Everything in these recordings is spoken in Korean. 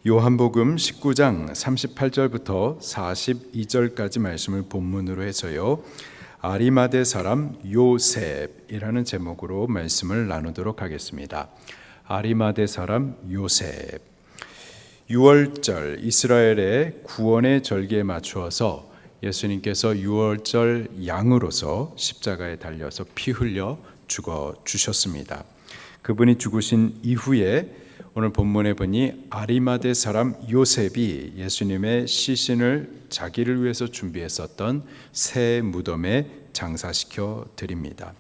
요한복음 19장 38절부터 42절까지 말씀을 본문으로 해서요, 아리마대 사람 요셉이라는 제목으로 말씀을 나누도록 하겠습니다. 아리마대 사람 요셉. 6월절 이스라엘의 구원의 절기에 맞추어서 예수님께서 6월절 양으로서 십자가에 달려서 피 흘려 죽어 주셨습니다. 그분이 죽으신 이후에 오늘 본문에 보니 아리마대 사람 요셉이 예수님의 시신을 자기를 위해서 준비했었던 새 무덤에 장사시켜 드립니다.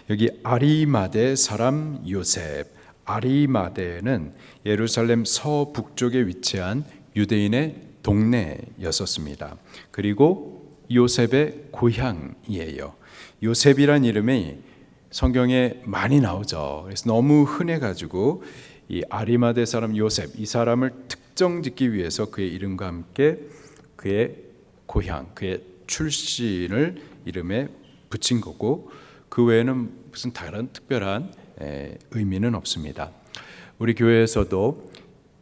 여기 아리마대 사람 요셉, 아리마대는 예루살렘 서북쪽에 위치한 유대인의 동네였었습니다. 그리고 요셉의 고향이에요. 요셉이란 이름이 성경에 많이 나오죠. 그래서 너무 흔해가지고 이 아리마대 사람 요셉, 이 사람을 특정짓기 위해서 그의 이름과 함께 그의 고향, 그의 출신을 이름에 붙인 거고, 그 외에는 무슨 다른 특별한 의미는 없습니다. 우리 교회에서도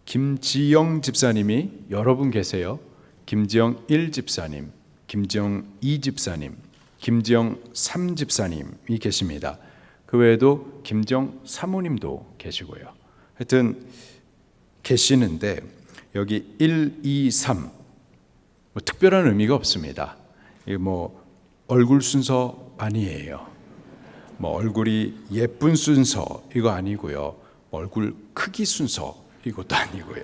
김지영 집사님이 여러 분 계세요. 김지영 1 집사님, 김지영 2 집사님, 김지영 3 집사님이 계십니다. 그 외에도 김지영 사모님도 계시고요. 하여튼 계시는데 여기 1, 2, 3 특별한 의미가 없습니다. 이게 얼굴 순서 아니에요. 얼굴이 예쁜 순서 이거 아니고요. 얼굴 크기 순서 이것도 아니고요.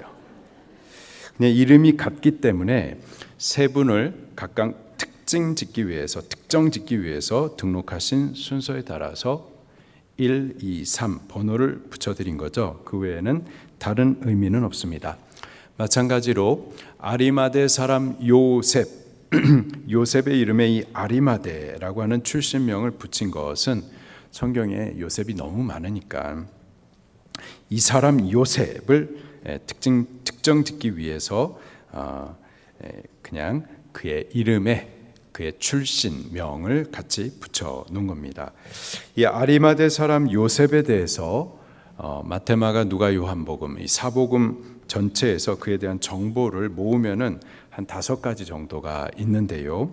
그냥 이름이 같기 때문에 세 분을 각각 특정 짓기 위해서 등록하신 순서에 따라서 1, 2, 3 번호를 붙여드린 거죠. 그 외에는 다른 의미는 없습니다. 마찬가지로 아리마대 사람 요셉, 요셉의 이름에 이 아리마대라고 하는 출신명을 붙인 것은 성경에 요셉이 너무 많으니까 이 사람 요셉을 특정 짓기 위해서 그냥 그의 이름에 그의 출신명을 같이 붙여 놓은 겁니다. 이 아리마대 사람 요셉에 대해서 마태, 마가, 누가, 요한복음 이 사복음 전체에서 그에 대한 정보를 모으면은 한 5가지 정도가 있는데요.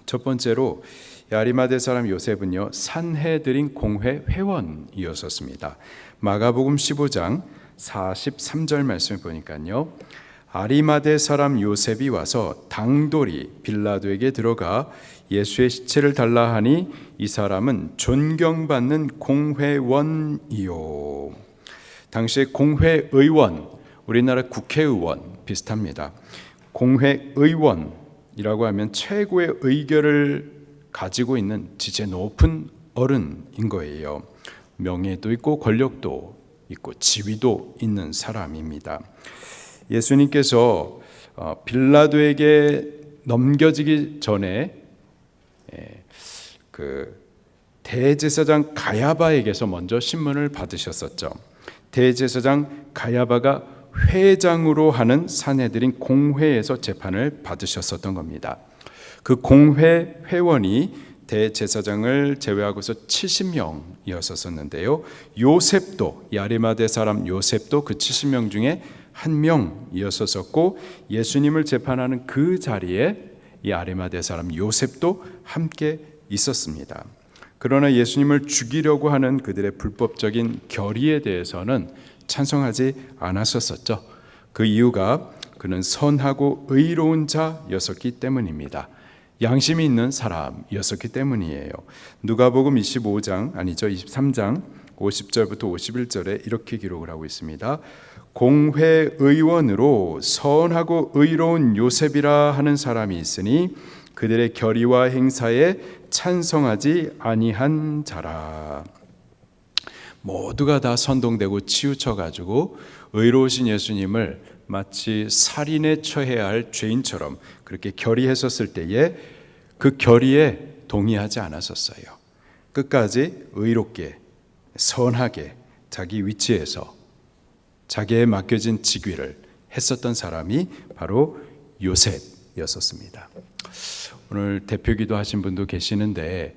첫 번째로 이 아리마대 사람 요셉은요, 산헤드린 공회 회원이었었습니다. 마가복음 15장 43절 말씀을 보니까요, 아리마대 사람 요셉이 와서 당돌이 빌라도에게 들어가 예수의 시체를 달라 하니 이 사람은 존경받는 공회원이요. 당시에 공회의원, 우리나라 국회의원 비슷합니다. 공회의원이라고 하면 최고의 의결을 가지고 있는 지체 높은 어른인 거예요. 명예도 있고 권력도 있고 지위도 있는 사람입니다. 예수님께서 빌라도에게 넘겨지기 전에 그 대제사장 가야바에게서 먼저 신문을 받으셨었죠. 대제사장 가야바가 회장으로 하는 산헤드린 공회에서 재판을 받으셨었던 겁니다. 그 공회 회원이 대제사장을 제외하고서 70명이었었는데요. 요셉도, 이 아리마대 사람 요셉도 그 70명 중에 한 명이었었고, 예수님을 재판하는 그 자리에 이 아리마대 사람 요셉도 함께 있었습니다. 그러나 예수님을 죽이려고 하는 그들의 불법적인 결의에 대해서는 찬성하지 않았었죠. 그 이유가 그는 선하고 의로운 자였었기 때문입니다. 양심이 있는 사람이었었기 때문이에요. 누가복음 23장 50절부터 51절에 이렇게 기록을 하고 있습니다. 공회의원으로 선하고 의로운 요셉이라 하는 사람이 있으니 그들의 결의와 행사에 찬성하지 아니한 자라. 모두가 다 선동되고 치우쳐가지고 의로우신 예수님을 마치 살인에 처해야 할 죄인처럼 그렇게 결의했었을 때에 그 결의에 동의하지 않았었어요. 끝까지 의롭게 선하게 자기 위치에서 자기에 맡겨진 직위를 했었던 사람이 바로 요셉이었었습니다. 오늘 대표기도 하신 분도 계시는데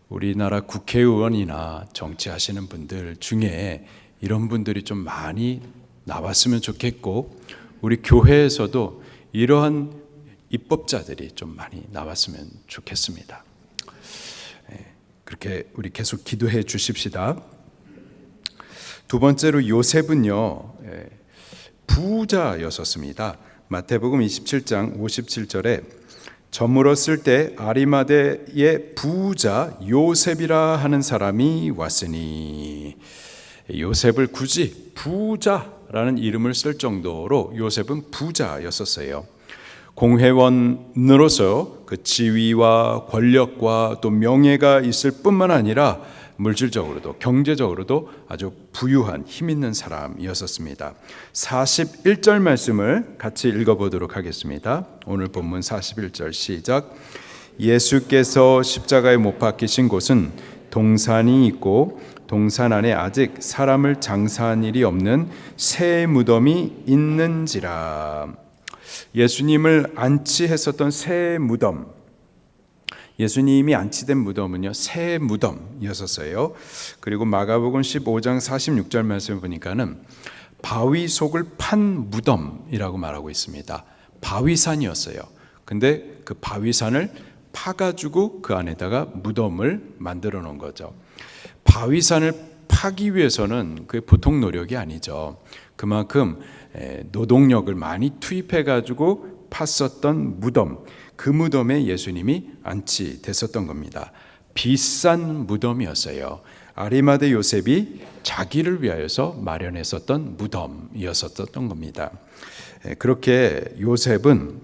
우리나라 국회의원이나 정치하시는 분들 중에 이런 분들이 좀 많이 나왔으면 좋겠고, 우리 교회에서도 이러한 입법자들이 좀 많이 나왔으면 좋겠습니다. 그렇게 우리 계속 기도해 주십시다. 두 번째로 요셉은요, 부자였었습니다. 마태복음 27장 57절에 저물었을 때 아리마대의 부자 요셉이라 하는 사람이 왔으니, 요셉을 굳이 부자라는 이름을 쓸 정도로 요셉은 부자였었어요. 공회원으로서 그 지위와 권력과 또 명예가 있을 뿐만 아니라 물질적으로도 경제적으로도 아주 부유한 힘 있는 사람이었습니다. 41절 말씀을 같이 읽어보도록 하겠습니다. 오늘 본문 41절 시작. 예수께서 십자가에 못 박히신 곳은 동산이 있고 동산 안에 아직 사람을 장사한 일이 없는 새 무덤이 있는지라. 예수님을 안치했었던 새 무덤, 예수님이 안치된 무덤은요, 새 무덤이었어요. 그리고 마가복음 15장 46절 말씀을 보니까는 바위 속을 판 무덤이라고 말하고 있습니다. 바위산이었어요. 근데 그 바위산을 파가지고 그 안에다가 무덤을 만들어 놓은 거죠. 바위산을 파기 위해서는 그게 보통 노력이 아니죠. 그만큼 노동력을 많이 투입해 가지고 팠었던 무덤, 그 무덤에 예수님이 안치됐었던 겁니다. 비싼 무덤이었어요. 아리마대 요셉이 자기를 위하여서 마련했었던 무덤이었었던 겁니다. 그렇게 요셉은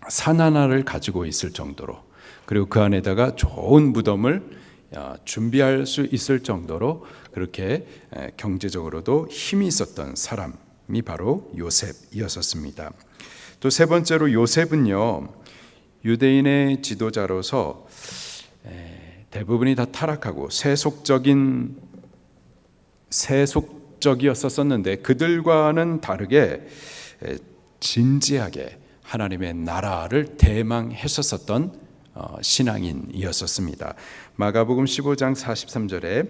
산 하나를 가지고 있을 정도로, 그리고 그 안에다가 좋은 무덤을 준비할 수 있을 정도로 그렇게 경제적으로도 힘이 있었던 사람이 바로 요셉이었습니다. 또 세 번째로 요셉은요, 유대인의 지도자로서 대부분이 다 타락하고 세속적이었었는데 그들과는 다르게 진지하게 하나님의 나라를 대망했었던 신앙인이었습니다. 마가복음 15장 43절에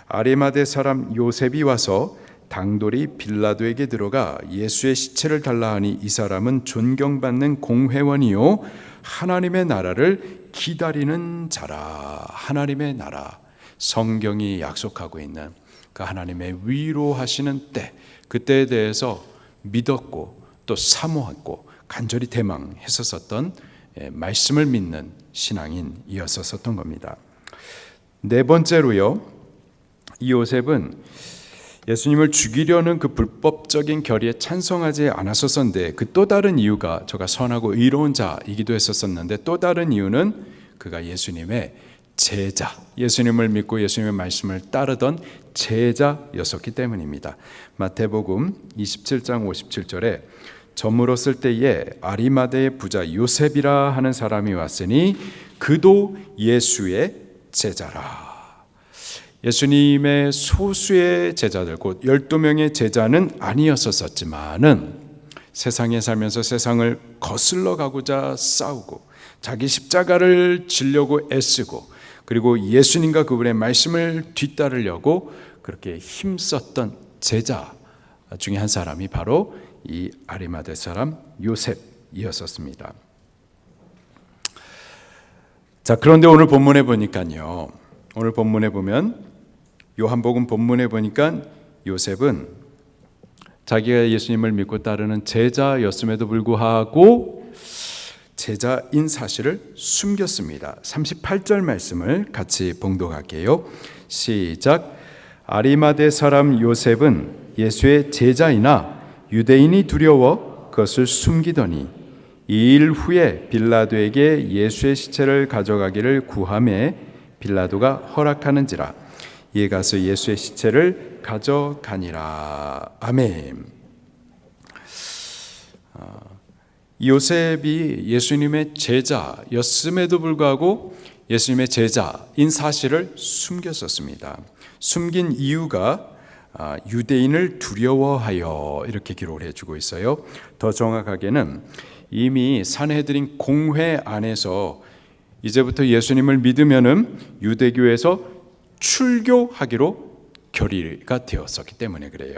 아리마대 사람 요셉이 와서 당돌이 빌라도에게 들어가 예수의 시체를 달라 하니 이 사람은 존경받는 공회원이요 하나님의 나라를 기다리는 자라. 하나님의 나라, 성경이 약속하고 있는 그 하나님의 위로하시는 때, 그때에 대해서 믿었고 또 사모했고 간절히 대망했었던 말씀을 믿는 신앙인이었었던 겁니다. 네 번째로요, 이 요셉은 예수님을 죽이려는 그 불법적인 결의에 찬성하지 않았었는데 그 또 다른 이유가 저가 선하고 의로운 자이기도 했었는데 또 다른 이유는 그가 예수님의 제자, 예수님을 믿고 예수님의 말씀을 따르던 제자였었기 때문입니다. 마태복음 27장 57절에 저물었을 때에 아리마대의 부자 요셉이라 하는 사람이 왔으니 그도 예수의 제자라. 예수님의 소수의 제자들, 곧 12명의 제자는 아니었었지만은 세상에 살면서 세상을 거슬러 가고자 싸우고 자기 십자가를 지려고 애쓰고 그리고 예수님과 그분의 말씀을 뒤따르려고 그렇게 힘썼던 제자 중에 한 사람이 바로 이 아리마대 사람 요셉이었었습니다. 자, 그런데 오늘 본문에 보니까요, 오늘 본문에 보면 요한복음 본문에 보니까 요셉은 자기가 예수님을 믿고 따르는 제자였음에도 불구하고 제자인 사실을 숨겼습니다. 38절 말씀을 같이 봉독할게요. 시작. 아리마대 사람 요셉은 예수의 제자이나 유대인이 두려워 그것을 숨기더니 이 일 후에 빌라도에게 예수의 시체를 가져가기를 구하매 빌라도가 허락하는지라. 이에 가서 예수의 시체를 가져가니라. 아멘. 요셉이 예수님의 제자였음에도 불구하고 예수님의 제자인 사실을 숨겼었습니다. 숨긴 이유가 유대인을 두려워하여 이렇게 기록을 해주고 있어요. 더 정확하게는 이미 산헤드린 공회 안에서 이제부터 예수님을 믿으면은 유대교에서 출교하기로 결의가 되었었기 때문에 그래요.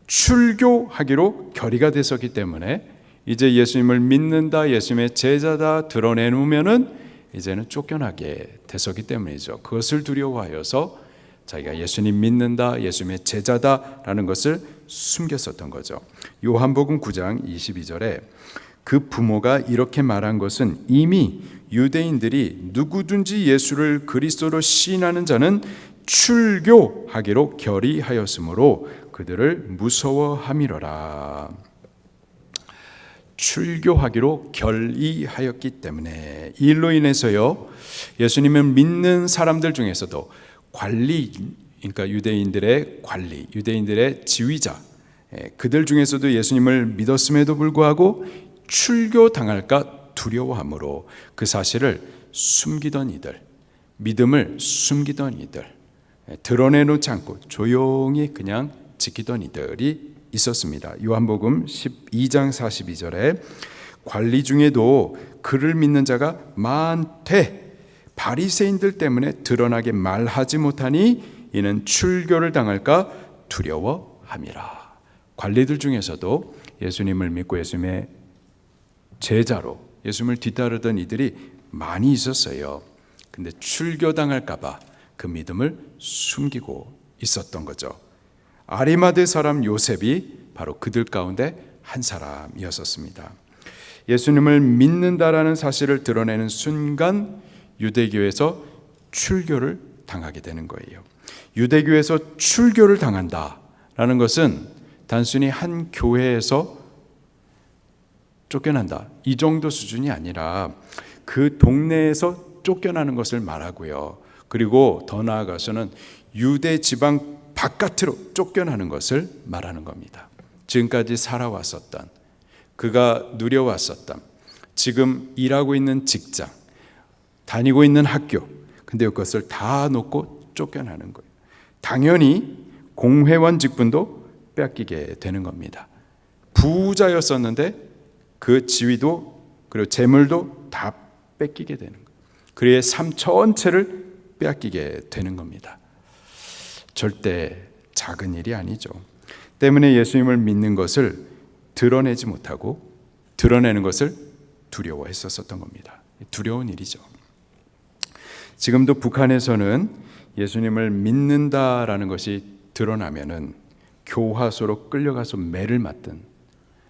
출교하기로 결의가 됐었기 때문에 이제 예수님을 믿는다, 예수님의 제자다 드러내놓으면은 이제는 쫓겨나게 됐었기 때문이죠. 그것을 두려워하여서 자기가 예수님 믿는다, 예수님의 제자다라는 것을 숨겼었던 거죠. 요한복음 9장 22절에 그 부모가 이렇게 말한 것은 이미 유대인들이 누구든지 예수를 그리스도로 시인하는 자는 출교하기로 결의하였으므로 그들을 무서워함이로라. 출교하기로 결의하였기 때문에 이 일로 인해서요, 예수님을 믿는 사람들 중에서도 관리, 그러니까 유대인들의 관리, 유대인들의 지휘자, 그들 중에서도 예수님을 믿었음에도 불구하고 출교당할까 두려워함으로 그 사실을 숨기던 이들, 믿음을 숨기던 이들, 드러내놓지 않고 조용히 그냥 지키던 이들이 있었습니다. 요한복음 12장 42절에 관리 중에도 그를 믿는 자가 많되 바리새인들 때문에 드러나게 말하지 못하니 이는 출교를 당할까 두려워함이라. 관리들 중에서도 예수님을 믿고 예수님의 제자로 예수님을 뒤따르던 이들이 많이 있었어요. 근데 출교당할까 봐 그 믿음을 숨기고 있었던 거죠. 아리마대 사람 요셉이 바로 그들 가운데 한 사람이었습니다. 예수님을 믿는다라는 사실을 드러내는 순간 유대교에서 출교를 당하게 되는 거예요. 유대교에서 출교를 당한다라는 것은 단순히 한 교회에서 쫓겨난다 이 정도 수준이 아니라 그 동네에서 쫓겨나는 것을 말하고요. 그리고 더 나아가서는 유대 지방 바깥으로 쫓겨나는 것을 말하는 겁니다. 지금까지 살아왔었던, 그가 누려왔었던, 지금 일하고 있는 직장, 다니고 있는 학교, 근데 그것을 다 놓고 쫓겨나는 거예요. 당연히 공회원 직분도 뺏기게 되는 겁니다. 부자였었는데 그 지위도 그리고 재물도 다 뺏기게 되는 거예요. 그의 삶 전체를 빼앗기게 되는 겁니다. 절대 작은 일이 아니죠. 때문에 예수님을 믿는 것을 드러내지 못하고 드러내는 것을 두려워했었던 겁니다. 두려운 일이죠. 지금도 북한에서는 예수님을 믿는다라는 것이 드러나면은 교화소로 끌려가서 매를 맞든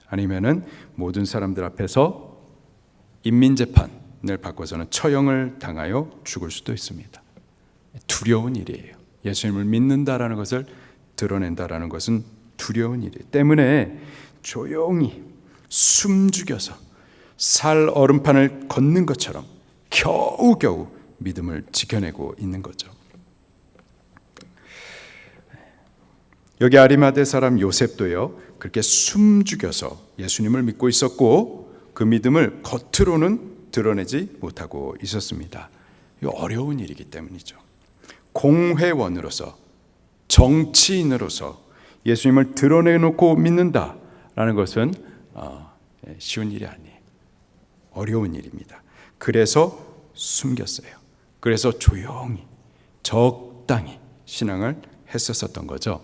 아니면은 모든 사람들 앞에서 인민재판을 받고서는 처형을 당하여 죽을 수도 있습니다. 두려운 일이에요. 예수님을 믿는다라는 것을 드러낸다라는 것은 두려운 일이에요. 때문에 조용히 숨죽여서 살 얼음판을 걷는 것처럼 겨우겨우 믿음을 지켜내고 있는 거죠. 여기 아리마대 사람 요셉도요, 그렇게 숨죽여서 예수님을 믿고 있었고 그 믿음을 겉으로는 드러내지 못하고 있었습니다. 이거 어려운 일이기 때문이죠. 공회원으로서, 정치인으로서 예수님을 드러내놓고 믿는다라는 것은 쉬운 일이 아니에요. 어려운 일입니다. 그래서 숨겼어요. 그래서 조용히 적당히 신앙을 했었던 거죠.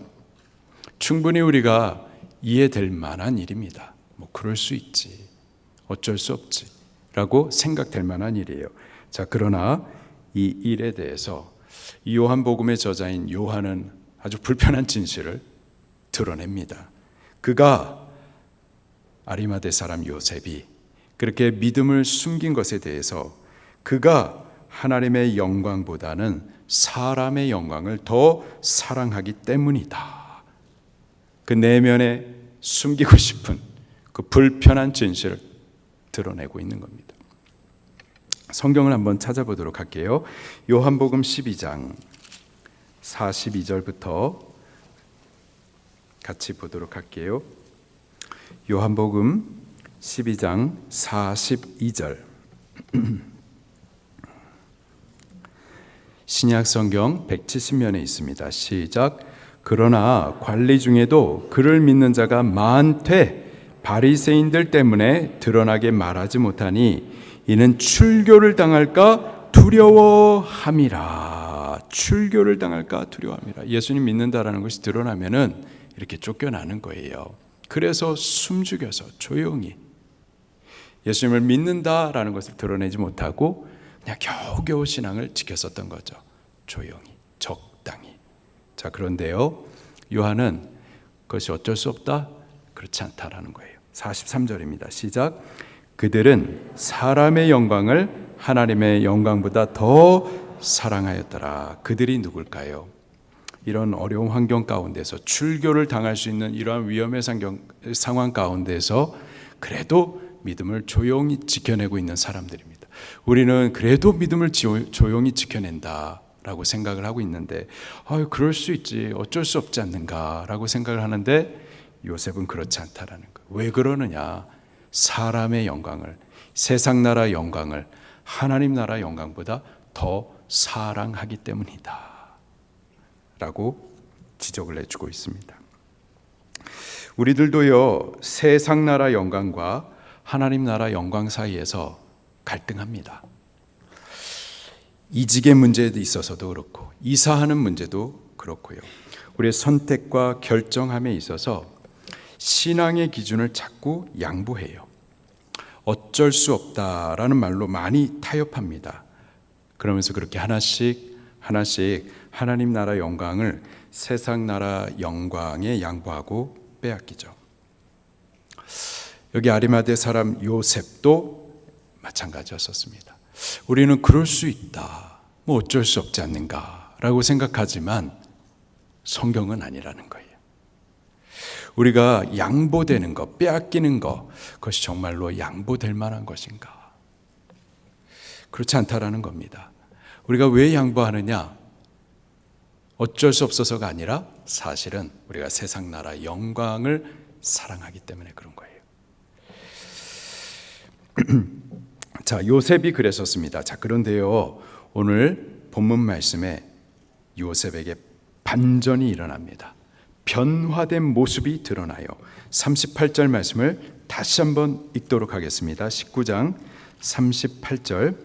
충분히 우리가 이해될 만한 일입니다. 뭐 그럴 수 있지, 어쩔 수 없지 라고 생각될 만한 일이에요. 자, 그러나 이 일에 대해서 이 요한복음의 저자인 요한은 아주 불편한 진실을 드러냅니다. 그가 아리마대 사람 요셉이 그렇게 믿음을 숨긴 것에 대해서 그가 하나님의 영광보다는 사람의 영광을 더 사랑하기 때문이다. 그 내면에 숨기고 싶은 그 불편한 진실을 드러내고 있는 겁니다. 성경을 한번 찾아보도록 할게요. 요한복음 12장 42절부터 같이 보도록 할게요. 요한복음 12장 42절 신약 성경 170면에 있습니다. 시작. 그러나 관리 중에도 그를 믿는 자가 많되 바리새인들 때문에 드러나게 말하지 못하니 이는 출교를 당할까 두려워함이라. 출교를 당할까 두려워함이라. 예수님 믿는다라는 것이 드러나면은 이렇게 쫓겨나는 거예요. 그래서 숨죽여서 조용히 예수님을 믿는다라는 것을 드러내지 못하고 그냥 겨우겨우 신앙을 지켰었던 거죠. 조용히, 적당히. 자, 그런데요, 요한은 그것이 어쩔 수 없다? 그렇지 않다라는 거예요. 43절입니다. 시작. 그들은 사람의 영광을 하나님의 영광보다 더 사랑하였더라. 그들이 누굴까요? 이런 어려운 환경 가운데서 출교를 당할 수 있는 이러한 위험의 상황 가운데서 그래도 믿음을 조용히 지켜내고 있는 사람들입니다. 우리는 그래도 믿음을 조용히 지켜낸다라고 생각을 하고 있는데 그럴 수 있지, 어쩔 수 없지 않는가라고 생각을 하는데 요셉은 그렇지 않다라는 거예요. 왜 그러느냐? 사람의 영광을, 세상 나라 영광을 하나님 나라 영광보다 더 사랑하기 때문이다 라고 지적을 해주고 있습니다. 우리들도요, 세상 나라 영광과 하나님 나라 영광 사이에서 갈등합니다. 이직의 문제에 있어서도 그렇고 이사하는 문제도 그렇고요. 우리의 선택과 결정함에 있어서 신앙의 기준을 자꾸 양보해요. 어쩔 수 없다라는 말로 많이 타협합니다. 그러면서 그렇게 하나씩 하나님 나라 영광을 세상 나라 영광에 양보하고 빼앗기죠. 여기 아리마대 사람 요셉도 마찬가지였었습니다. 우리는 그럴 수 있다, 뭐 어쩔 수 없지 않는가라고 생각하지만 성경은 아니라는 거예요. 우리가 양보되는 것, 빼앗기는 것, 그것이 정말로 양보될 만한 것인가? 그렇지 않다라는 겁니다. 우리가 왜 양보하느냐? 어쩔 수 없어서가 아니라 사실은 우리가 세상 나라 영광을 사랑하기 때문에 그런 거예요. 자, 요셉이 그랬었습니다. 자, 그런데요, 오늘 본문 말씀에 요셉에게 반전이 일어납니다. 변화된 모습이 드러나요. 38절 말씀을 다시 한번 읽도록 하겠습니다. 19장 38절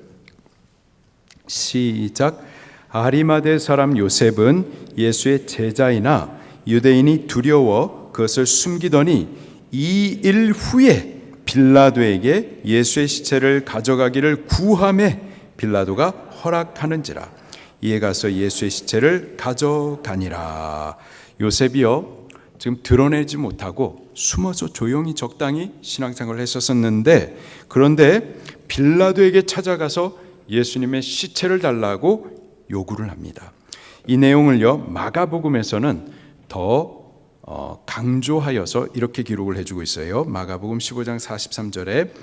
시작. 아리마대 사람 요셉은 예수의 제자이나 유대인이 두려워 그것을 숨기더니 2일 후에 빌라도에게 예수의 시체를 가져가기를 구하매 빌라도가 허락하는지라. 이에 가서 예수의 시체를 가져가니라. 요셉이요, 지금 드러내지 못하고 숨어서 조용히 적당히 신앙생활을 했었는데, 그런데 빌라도에게 찾아가서 예수님의 시체를 달라고 요구를 합니다. 이 내용을요, 마가복음에서는 더 강조하여서 이렇게 기록을 해주고 있어요. 마가복음 15장 43절에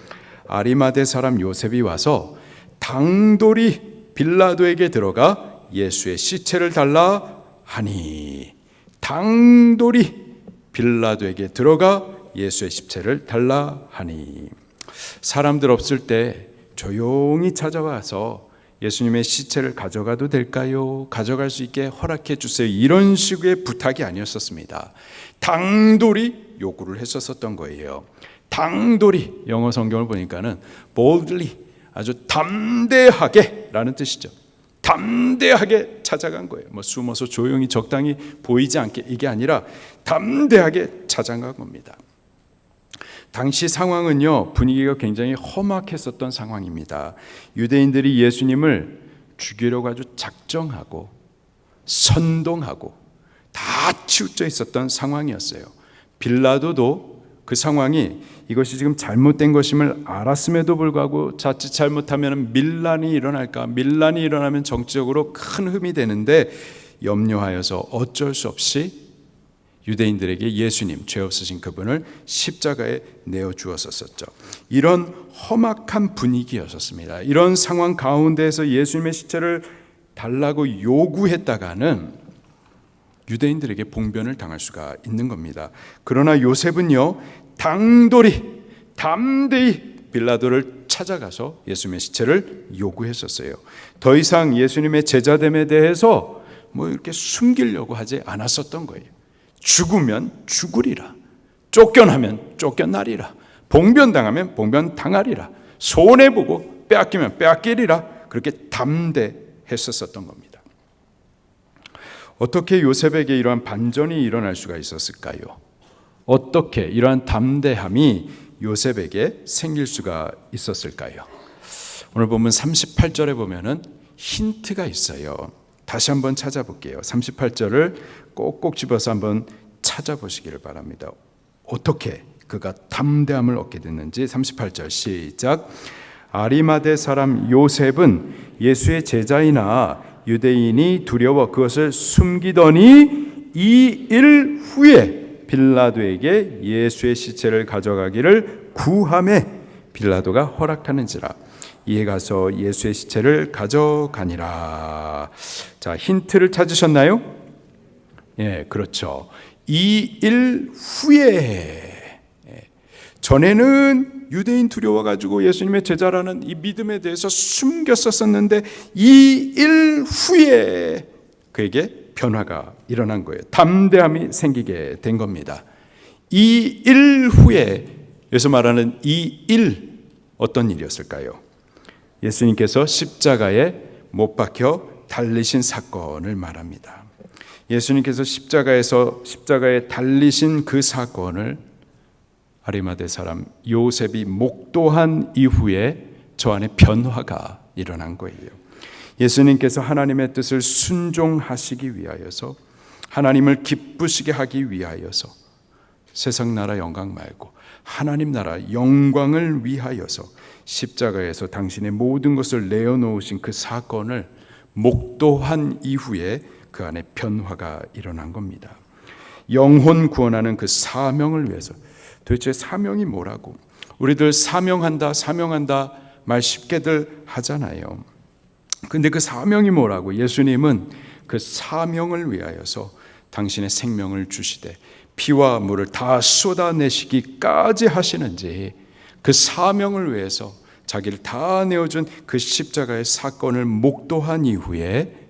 아리마대 사람 요셉이 와서 당돌이 빌라도에게 들어가 예수의 시체를 달라 하니. 당돌이 빌라도에게 들어가 예수의 시체를 달라 하니. 사람들 없을 때 조용히 찾아와서 예수님의 시체를 가져가도 될까요? 가져갈 수 있게 허락해 주세요. 이런 식의 부탁이 아니었었습니다. 당돌이 요구를 했었던 거예요. 당돌이, 영어 성경을 보니까는 boldly, 아주 담대하게 라는 뜻이죠. 담대하게 찾아간 거예요. 뭐 숨어서 조용히 적당히 보이지 않게, 이게 아니라 담대하게 찾아간 겁니다. 당시 상황은요, 분위기가 굉장히 험악했었던 상황입니다. 유대인들이 예수님을 죽이려고 아주 작정하고 선동하고 다 치우쳐 있었던 상황이었어요. 빌라도도 그 상황이 이것이 지금 잘못된 것임을 알았음에도 불구하고 자칫 잘못하면 밀란이 일어날까, 밀란이 일어나면 정치적으로 큰 흠이 되는데 염려하여서 어쩔 수 없이 유대인들에게 예수님, 죄 없으신 그분을 십자가에 내어주었었죠. 이런 험악한 분위기였었습니다. 이런 상황 가운데에서 예수님의 시체를 달라고 요구했다가는 유대인들에게 봉변을 당할 수가 있는 겁니다. 그러나 요셉은요, 당돌이 담대히 빌라도를 찾아가서 예수님의 시체를 요구했었어요. 더 이상 예수님의 제자됨에 대해서 뭐 이렇게 숨기려고 하지 않았었던 거예요. 죽으면 죽으리라, 쫓겨나면 쫓겨나리라, 봉변당하면 봉변당하리라, 손해보고 빼앗기면 빼앗기리라, 그렇게 담대했었던 겁니다. 어떻게 요셉에게 이러한 반전이 일어날 수가 있었을까요? 어떻게 이러한 담대함이 요셉에게 생길 수가 있었을까요? 오늘 보면 38절에 보면은 힌트가 있어요. 다시 한번 찾아볼게요. 38절을 꼭꼭 집어서 한번 찾아보시기를 바랍니다. 어떻게 그가 담대함을 얻게 됐는지. 38절 시작. 아리마대 사람 요셉은 예수의 제자이나 유대인이 두려워 그것을 숨기더니 2일 후에 빌라도에게 예수의 시체를 가져가기를 구하매 빌라도가 허락하는지라. 이에 가서 예수의 시체를 가져가니라. 자, 힌트를 찾으셨나요? 예, 그렇죠. 2일 후에. 전에는 유대인 두려워가지고 예수님의 제자라는 이 믿음에 대해서 숨겼었는데 2일 후에 그에게 변화가 일어난 거예요. 담대함이 생기게 된 겁니다. 2일 후에, 여기서 말하는 2일, 어떤 일이었을까요? 예수님께서 십자가에 못 박혀 달리신 사건을 말합니다. 예수님께서 십자가에 달리신 그 사건을 아리마대 사람 요셉이 목도한 이후에 저 안에 변화가 일어난 거예요. 예수님께서 하나님의 뜻을 순종하시기 위하여서, 하나님을 기쁘시게 하기 위하여서, 세상 나라 영광 말고 하나님 나라 영광을 위하여서 십자가에서 당신의 모든 것을 내어놓으신 그 사건을 목도한 이후에 그 안에 변화가 일어난 겁니다. 영혼 구원하는 그 사명을 위해서. 도대체 사명이 뭐라고? 우리들 사명한다 말 쉽게들 하잖아요. 근데 그 사명이 뭐라고? 예수님은 그 사명을 위하여서 당신의 생명을 주시되 피와 물을 다 쏟아내시기까지 하시는지, 그 사명을 위해서 자기를 다 내어준 그 십자가의 사건을 목도한 이후에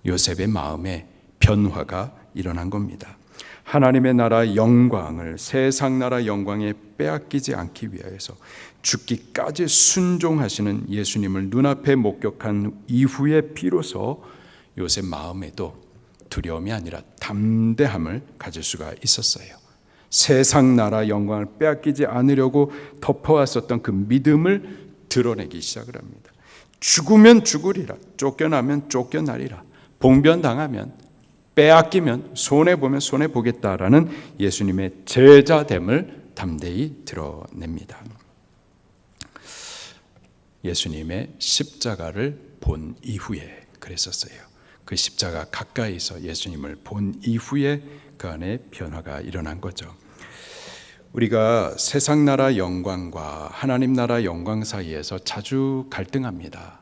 요셉의 마음에 변화가 일어난 겁니다. 하나님의 나라 영광을 세상 나라 영광에 빼앗기지 않기 위하여서 죽기까지 순종하시는 예수님을 눈앞에 목격한 이후에 비로소 요셉 마음에도 두려움이 아니라 담대함을 가질 수가 있었어요. 세상 나라 영광을 빼앗기지 않으려고 덮어왔었던 그 믿음을 드러내기 시작을 합니다. 죽으면 죽으리라, 쫓겨나면 쫓겨나리라, 봉변당하면, 빼앗기면, 손해보면 손해보겠다라는 예수님의 제자됨을 담대히 드러냅니다. 예수님의 십자가를 본 이후에 그랬었어요. 그 십자가 가까이서 예수님을 본 이후에 그 안에 변화가 일어난 거죠. 우리가 세상 나라 영광과 하나님 나라 영광 사이에서 자주 갈등합니다.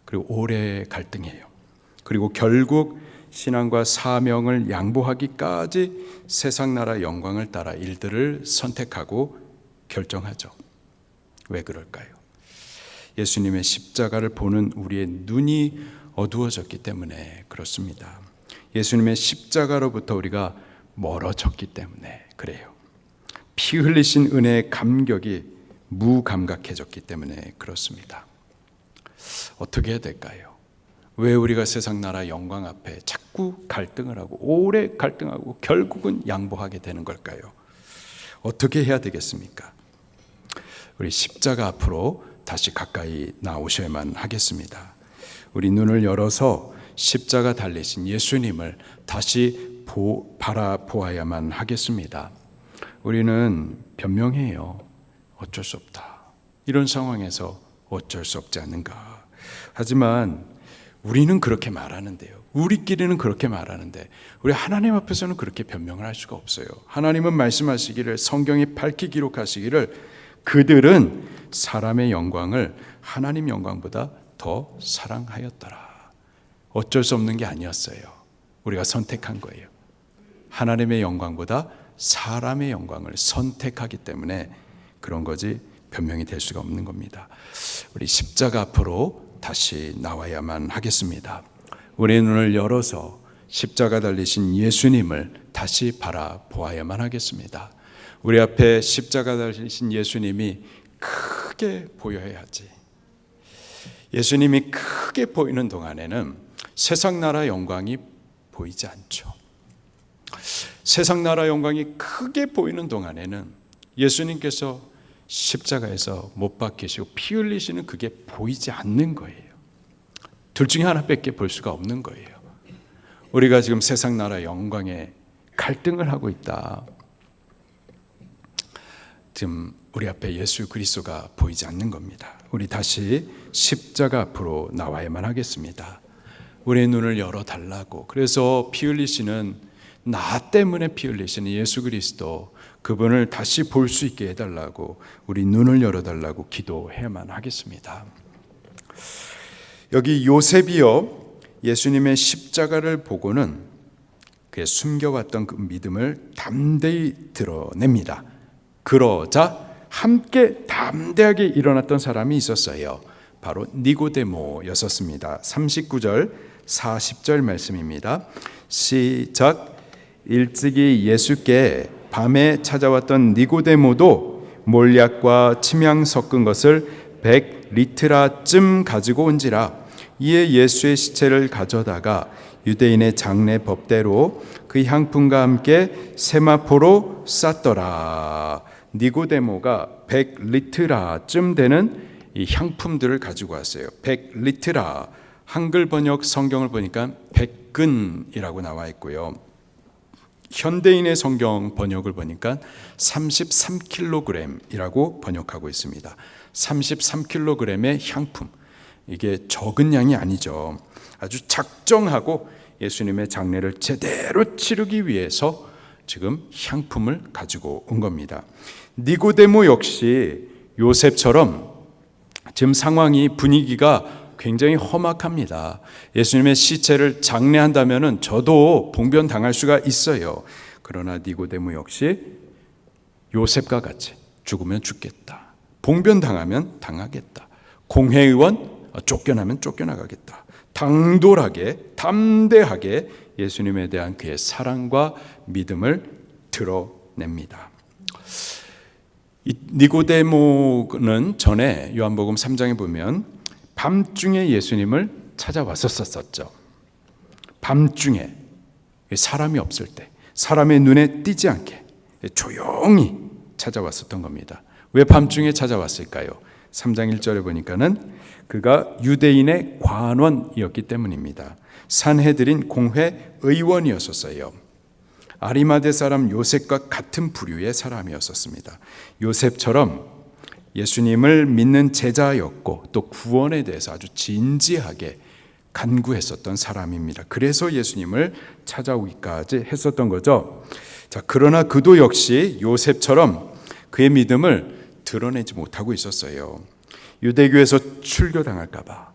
그리고 오래 갈등해요. 그리고 결국 신앙과 사명을 양보하기까지 세상 나라 영광을 따라 일들을 선택하고 결정하죠. 왜 그럴까요? 예수님의 십자가를 보는 우리의 눈이 어두워졌기 때문에 그렇습니다. 예수님의 십자가로부터 우리가 멀어졌기 때문에 그래요. 피 흘리신 은혜의 감격이 무감각해졌기 때문에 그렇습니다. 어떻게 해야 될까요? 왜 우리가 세상 나라 영광 앞에 자꾸 갈등을 하고 오래 갈등하고 결국은 양보하게 되는 걸까요? 어떻게 해야 되겠습니까? 우리 십자가 앞으로 다시 가까이 나오셔야만 하겠습니다. 우리 눈을 열어서 십자가 달리신 예수님을 다시 바라보아야만 하겠습니다. 우리는 변명해요. 어쩔 수 없다. 이런 상황에서 어쩔 수 없지 않는가. 하지만 우리는 그렇게 말하는데요. 우리끼리는 그렇게 말하는데 우리 하나님 앞에서는 그렇게 변명을 할 수가 없어요. 하나님은 말씀하시기를, 성경에 밝히 기록하시기를, 그들은 사람의 영광을 하나님 영광보다 더 사랑하였더라. 어쩔 수 없는 게 아니었어요. 우리가 선택한 거예요. 하나님의 영광보다 사람의 영광을 선택하기 때문에 그런 거지 변명이 될 수가 없는 겁니다. 우리 십자가 앞으로 다시 나와야만 하겠습니다. 우리의 눈을 열어서 십자가 달리신 예수님을 다시 바라보아야만 하겠습니다. 우리 앞에 십자가 달리신 예수님이 크게 보여야지. 예수님이 크게 보이는 동안에는 세상 나라 영광이 보이지 않죠. 세상 나라 영광이 크게 보이는 동안에는 예수님께서 십자가에서 못 박히시고 피 흘리시는 그게 보이지 않는 거예요. 둘 중에 하나밖에 볼 수가 없는 거예요. 우리가 지금 세상 나라 영광에 갈등을 하고 있다. 지금 우리 앞에 예수 그리스도가 보이지 않는 겁니다. 우리 다시 십자가 앞으로 나와야만 하겠습니다. 우리의 눈을 열어달라고. 그래서 피 흘리시는, 나 때문에 피 흘리시는 예수 그리스도, 그분을 다시 볼 수 있게 해달라고, 우리 눈을 열어달라고 기도해야만 하겠습니다. 여기 요셉이요, 예수님의 십자가를 보고는 그의 숨겨왔던 그 믿음을 담대히 드러냅니다. 그러자 함께 담대하게 일어났던 사람이 있었어요. 바로 니고데모였었습니다. 39절 40절 말씀입니다. 시작. 일찍이 예수께 밤에 찾아왔던 니고데모도 몰약과 침향 섞은 것을 100리트라쯤 가지고 온지라. 이에 예수의 시체를 가져다가 유대인의 장례 법대로 그 향품과 함께 세마포로 쌌더라. 니고데모가 100리트라쯤 되는 이 향품들을 가지고 왔어요. 100리트라, 한글 번역 성경을 보니까 100근이라고 나와 있고요. 현대인의 성경 번역을 보니까 33kg이라고 번역하고 있습니다. 33kg의 향품. 이게 적은 양이 아니죠. 아주 작정하고 예수님의 장례를 제대로 치르기 위해서 지금 향품을 가지고 온 겁니다. 니고데모 역시 요셉처럼 지금 상황이, 분위기가 굉장히 험악합니다. 예수님의 시체를 장례한다면 저도 봉변당할 수가 있어요. 그러나 니고데모 역시 요셉과 같이 죽으면 죽겠다, 봉변당하면 당하겠다, 공회의원 쫓겨나면 쫓겨나가겠다, 당돌하게 담대하게 예수님에 대한 그의 사랑과 믿음을 드러냅니다. 이 니고데모는 전에 요한복음 3장에 보면 밤중에 예수님을 찾아왔었었죠. 밤중에, 사람이 없을 때, 사람의 눈에 띄지 않게 조용히 찾아왔었던 겁니다. 왜 밤중에 찾아왔을까요? 3장 1절에 보니까는 그가 유대인의 관원이었기 때문입니다. 산헤드린 공회 의원이었었어요. 아리마대 사람 요셉과 같은 부류의 사람이었었습니다. 요셉처럼 예수님을 믿는 제자였고 또 구원에 대해서 아주 진지하게 간구했었던 사람입니다. 그래서 예수님을 찾아오기까지 했었던 거죠. 자, 그러나 그도 역시 요셉처럼 그의 믿음을 드러내지 못하고 있었어요. 유대교에서 출교당할까봐,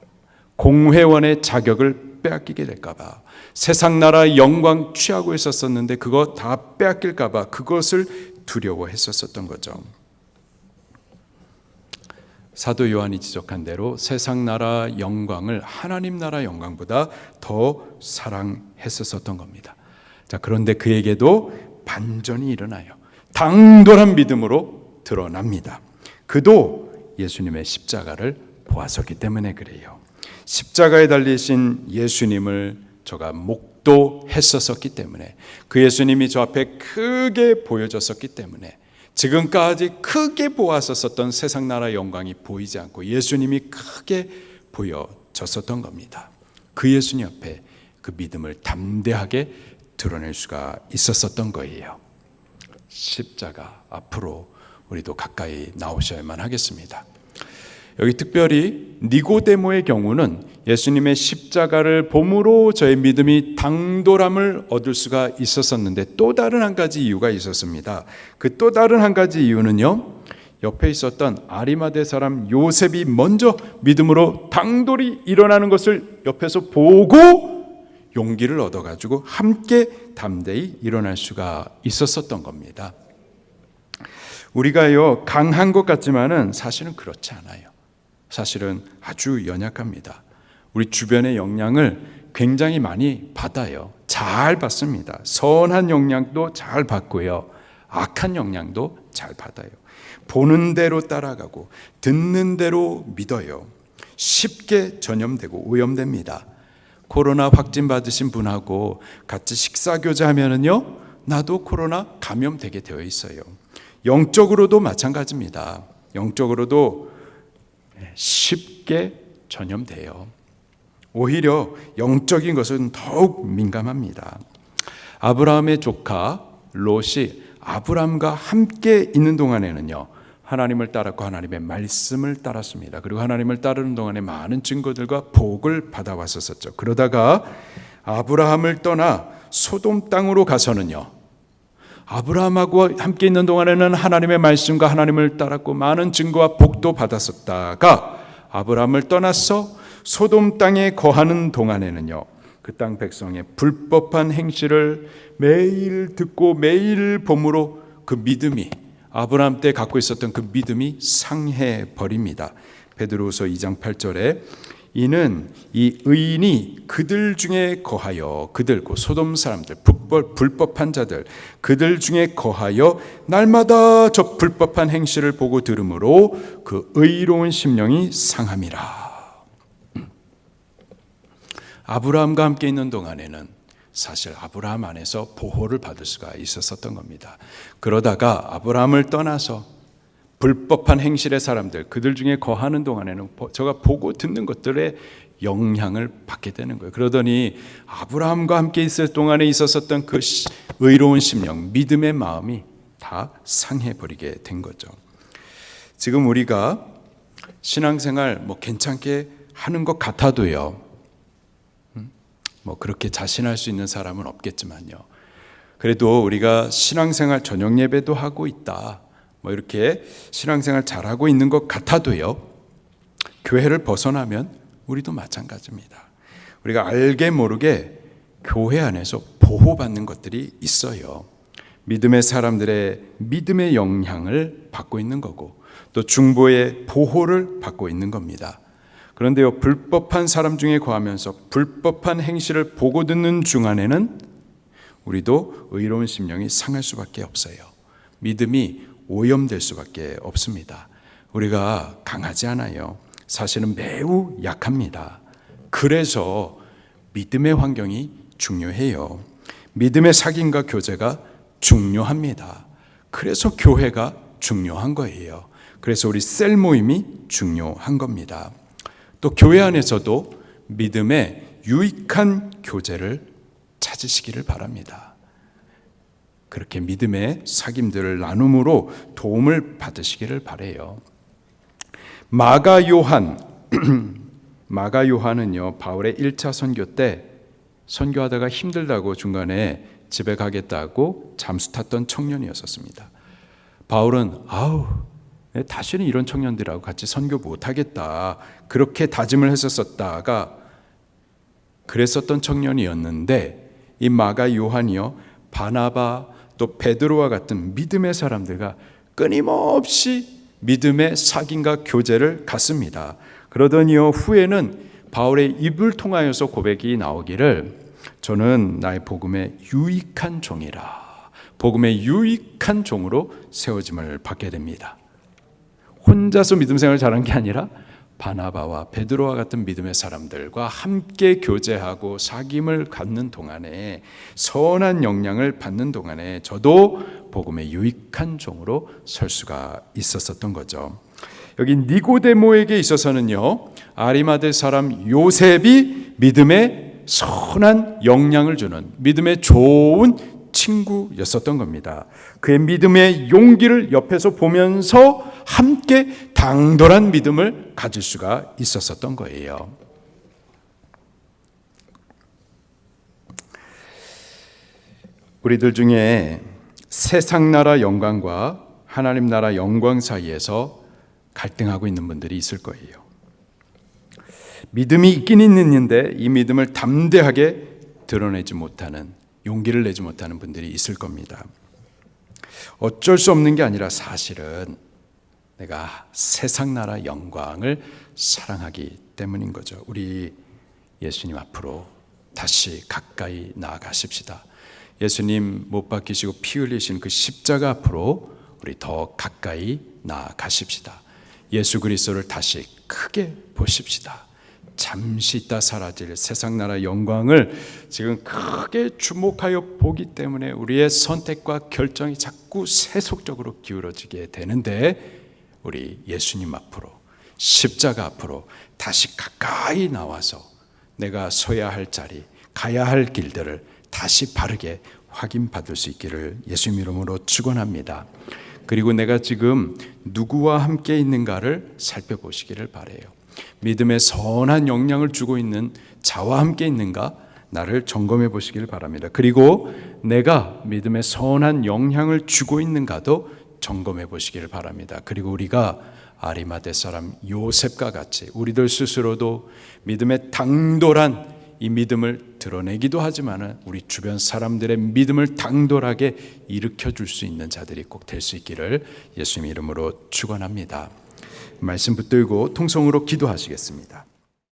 공회원의 자격을 빼앗기게 될까봐, 세상 나라 영광 취하고 있었었는데 그거 다 빼앗길까봐 그것을 두려워했었던 거죠. 사도 요한이 지적한 대로 세상 나라 영광을 하나님 나라 영광보다 더 사랑했었던 겁니다. 자, 그런데 그에게도 반전이 일어나요. 당돌한 믿음으로 드러납니다. 그도 예수님의 십자가를 보았었기 때문에 그래요. 십자가에 달리신 예수님을 저가 목도했었기 때문에, 그 예수님이 저 앞에 크게 보여졌었기 때문에 지금까지 크게 보았었던 세상 나라 영광이 보이지 않고 예수님이 크게 보여졌었던 겁니다. 그 예수님 앞에 그 믿음을 담대하게 드러낼 수가 있었던 거예요. 십자가 앞으로 우리도 가까이 나오셔야만 하겠습니다. 여기 특별히 니고데모의 경우는 예수님의 십자가를 봄으로 저의 믿음이 당돌함을 얻을 수가 있었었는데 또 다른 한 가지 이유가 있었습니다. 그 또 다른 한 가지 이유는요, 옆에 있었던 아리마대 사람 요셉이 먼저 믿음으로 당돌이 일어나는 것을 옆에서 보고 용기를 얻어가지고 함께 담대히 일어날 수가 있었던 겁니다. 우리가요, 강한 것 같지만은 사실은 그렇지 않아요. 사실은 아주 연약합니다. 우리 주변의 영향을 굉장히 많이 받아요. 잘 받습니다. 선한 영향도 잘 받고요, 악한 영향도 잘 받아요. 보는 대로 따라가고 듣는 대로 믿어요. 쉽게 전염되고 오염됩니다. 코로나 확진 받으신 분하고 같이 식사 교제하면은요, 나도 코로나 감염되게 되어 있어요. 영적으로도 마찬가지입니다. 영적으로도 쉽게 전염돼요. 오히려 영적인 것은 더욱 민감합니다. 아브라함의 조카 롯이 아브라함과 함께 있는 동안에는요, 하나님을 따랐고 하나님의 말씀을 따랐습니다. 그리고 하나님을 따르는 동안에 많은 증거들과 복을 받아왔었죠. 그러다가 아브라함을 떠나 소돔 땅으로 가서는요, 아브라함하고 함께 있는 동안에는 하나님의 말씀과 하나님을 따랐고 많은 증거와 복도 받았었다가 아브라함을 떠나서 소돔 땅에 거하는 동안에는요, 그 땅 백성의 불법한 행실을 매일 듣고 매일 봄으로 그 믿음이, 아브라함 때 갖고 있었던 그 믿음이 상해 버립니다. 베드로후서 2장 8절에 이는 이 의인이 그들 중에 거하여, 그들 그 소돔 사람들, 불법한 자들, 그들 중에 거하여 날마다 저 불법한 행실을 보고 들으므로 그 의로운 심령이 상함이라. 아브라함과 함께 있는 동안에는 사실 아브라함 안에서 보호를 받을 수가 있었던 겁니다. 그러다가 아브라함을 떠나서 불법한 행실의 사람들, 그들 중에 거하는 동안에는 제가 보고 듣는 것들의 영향을 받게 되는 거예요. 그러더니 아브라함과 함께 있을 동안에 있었던 그 의로운 심령, 믿음의 마음이 다 상해버리게 된 거죠. 지금 우리가 신앙생활 괜찮게 하는 것 같아도요, 그렇게 자신할 수 있는 사람은 없겠지만요, 그래도 우리가 신앙생활 저녁 예배도 하고 있다, 이렇게 신앙생활 잘하고 있는 것 같아도요, 교회를 벗어나면 우리도 마찬가지입니다. 우리가 알게 모르게 교회 안에서 보호받는 것들이 있어요. 믿음의 사람들의 믿음의 영향을 받고 있는 거고, 또 중보의 보호를 받고 있는 겁니다. 그런데요, 불법한 사람 중에 거하면서 불법한 행실을 보고 듣는 중 안에는 우리도 의로운 심령이 상할 수밖에 없어요. 믿음이 오염될 수밖에 없습니다. 우리가 강하지 않아요. 사실은 매우 약합니다. 그래서 믿음의 환경이 중요해요. 믿음의 사귐과 교제가 중요합니다. 그래서 교회가 중요한 거예요. 그래서 우리 셀 모임이 중요한 겁니다. 또 교회 안에서도 믿음의 유익한 교제를 찾으시기를 바랍니다. 그렇게 믿음의 사귐들을 나눔으로 도움을 받으시기를 바라요. 마가 요한은요, 바울의 1차 선교 때 선교하다가 힘들다고 중간에 집에 가겠다고 잠수 탔던 청년이었습니다. 바울은 다시는 이런 청년들하고 같이 선교 못하겠다, 그렇게 다짐을 했었다가 그랬었던 청년이었는데, 이 마가 요한이요, 바나바 또 베드로와 같은 믿음의 사람들과 끊임없이 믿음의 사귐과 교제를 갖습니다. 그러더니요, 후에는 바울의 입을 통하여서 고백이 나오기를 저는 나의 복음의 유익한 종이라, 복음의 유익한 종으로 세워짐을 받게 됩니다. 혼자서 믿음 생활을 잘한 게 아니라 바나바와 베드로와 같은 믿음의 사람들과 함께 교제하고 사귐을 갖는 동안에, 선한 영향을 받는 동안에 저도 복음의 유익한 종으로 설 수가 있었던 거죠. 여기 니고데모에게 있어서는요, 아리마대 사람 요셉이 믿음의 선한 영향을 주는 믿음의 좋은 친구였었던 겁니다. 그의 믿음의 용기를 옆에서 보면서 함께 당돌한 믿음을 가질 수가 있었던 거예요. 우리들 중에 세상 나라 영광과 하나님 나라 영광 사이에서 갈등하고 있는 분들이 있을 거예요. 믿음이 있긴 있는데 이 믿음을 담대하게 드러내지 못하는, 용기를 내지 못하는 분들이 있을 겁니다. 어쩔 수 없는 게 아니라 사실은 내가 세상 나라 영광을 사랑하기 때문인 거죠. 우리 예수님 앞으로 다시 가까이 나아가십시다. 예수님 못 박히시고 피 흘리신 그 십자가 앞으로 우리 더 가까이 나아가십시다. 예수 그리스도를 다시 크게 보십시다. 잠시 있다 사라질 세상 나라 영광을 지금 크게 주목하여 보기 때문에 우리의 선택과 결정이 자꾸 세속적으로 기울어지게 되는데, 우리 예수님 앞으로, 십자가 앞으로 다시 가까이 나와서 내가 서야 할 자리, 가야 할 길들을 다시 바르게 확인받을 수 있기를 예수님 이름으로 축원합니다. 그리고 내가 지금 누구와 함께 있는가를 살펴보시기를 바라요. 믿음의 선한 영향을 주고 있는 자와 함께 있는가, 나를 점검해 보시기를 바랍니다. 그리고 내가 믿음의 선한 영향을 주고 있는가도 점검해 보시기를 바랍니다. 그리고 우리가 아리마대 사람 요셉과 같이 우리들 스스로도 믿음의 당돌한 이 믿음을 드러내기도 하지만 우리 주변 사람들의 믿음을 당돌하게 일으켜 줄 수 있는 자들이 꼭 될 수 있기를 예수님 이름으로 축원합니다. 말씀 붙들고 통성으로 기도하시겠습니다.